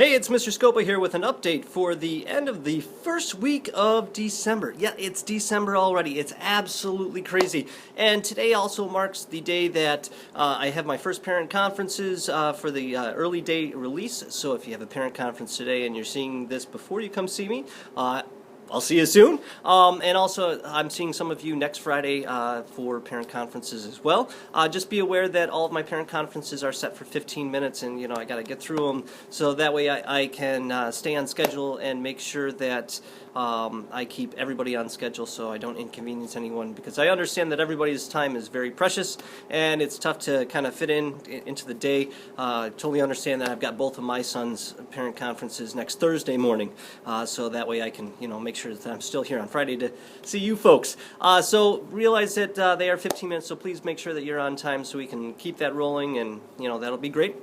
Hey, it's Mr. Scoppa here with an update for the end of the first week of December. Yeah, it's December already. It's absolutely crazy. And today also marks the day that I have my first parent conferences for the early day release. So if you have a parent conference today and you're seeing this before you come see me, I'll see you soon. And also, I'm seeing some of you next Friday for parent conferences as well. Just be aware that all of my parent conferences are set for 15 minutes, and I got to get through them so that way I can stay on schedule and make sure that I keep everybody on schedule so I don't inconvenience anyone, because I understand that everybody's time is very precious and it's tough to kind of fit into the day. Totally understand that. I've got both of my sons' parent conferences next Thursday morning, so that way I can make sure that I'm still here on Friday to see you folks. So realize that they are 15 minutes, so please make sure that you're on time so we can keep that rolling, and that'll be great.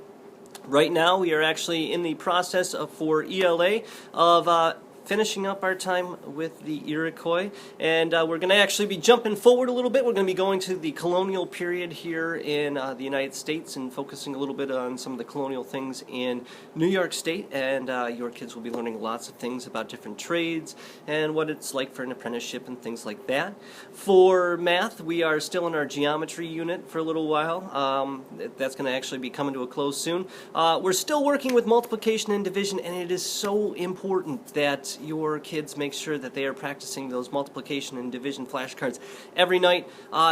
Right now we are actually in the process for ELA of finishing up our time with the Iroquois, and we're going to actually be jumping forward a little bit. We're going to be going to the colonial period here in the United States and focusing a little bit on some of the colonial things in New York State, and your kids will be learning lots of things about different trades and what it's like for an apprenticeship and things like that. For math, we are still in our geometry unit for a little while. That's going to actually be coming to a close soon. We're still working with multiplication and division, and it is so important that your kids make sure that they are practicing those multiplication and division flashcards every night.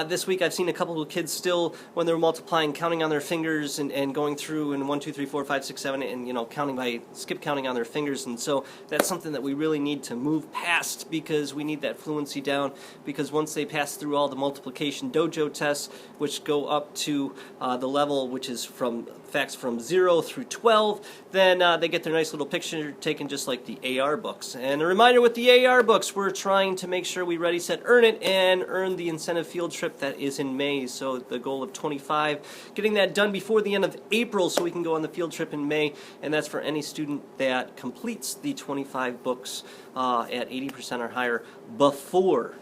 This week I've seen a couple of kids still, when they're multiplying, counting on their fingers and going through and 1, 2, 3, 4, 5, 6, 7, and counting by skip counting on their fingers. And so that's something that we really need to move past, because we need that fluency down, because once they pass through all the multiplication dojo tests, which go up to the level which is from facts from 0 through 12, then they get their nice little picture taken just like the AR books. And a reminder, with the AR books, we're trying to make sure we ready, set, earn it, and earn the incentive field trip that is in May. So the goal of 25, getting that done before the end of April so we can go on the field trip in May, and that's for any student that completes the 25 books at 80% or higher before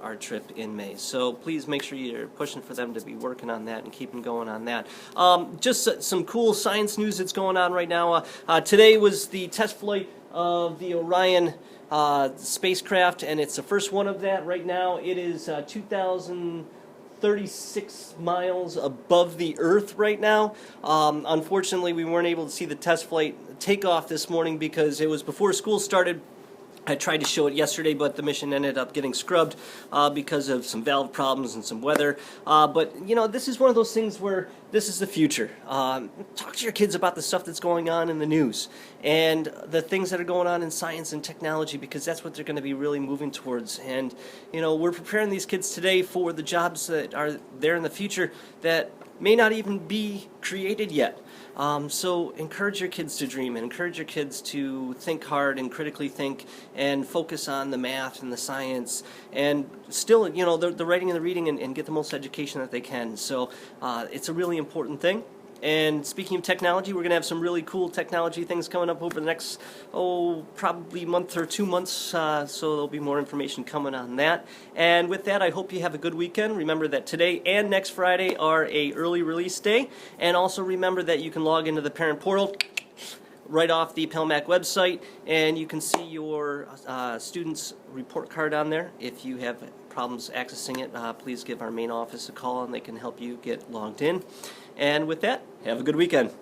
our trip in May. So please make sure you're pushing for them to be working on that and keeping going on that. Just some cool science news that's going on right now. Today was the test flight of the Orion spacecraft, and it's the first one of that. Right now it is 2,036 miles above the Earth right now. Unfortunately, we weren't able to see the test flight take off this morning because it was before school started. I tried to show it yesterday, but the mission ended up getting scrubbed because of some valve problems and some weather. But this is one of those things where this is the future. Talk to your kids about the stuff that's going on in the news and the things that are going on in science and technology, because that's what they're going to be really moving towards. And we're preparing these kids today for the jobs that are there in the future that may not even be created yet. So encourage your kids to dream, and encourage your kids to think hard and critically think and focus on the math and the science, and still, the writing and the reading, and get the most education that they can. So it's a really important thing. And speaking of technology, we're going to have some really cool technology things coming up over the next, probably month or 2 months, so there'll be more information coming on that. And with that, I hope you have a good weekend. Remember that today and next Friday are a early release day, and also remember that you can log into the parent portal right off the PELMAC website, and you can see your student's report card on there. If you have problems accessing it, please give our main office a call and they can help you get logged in. And with that, have a good weekend.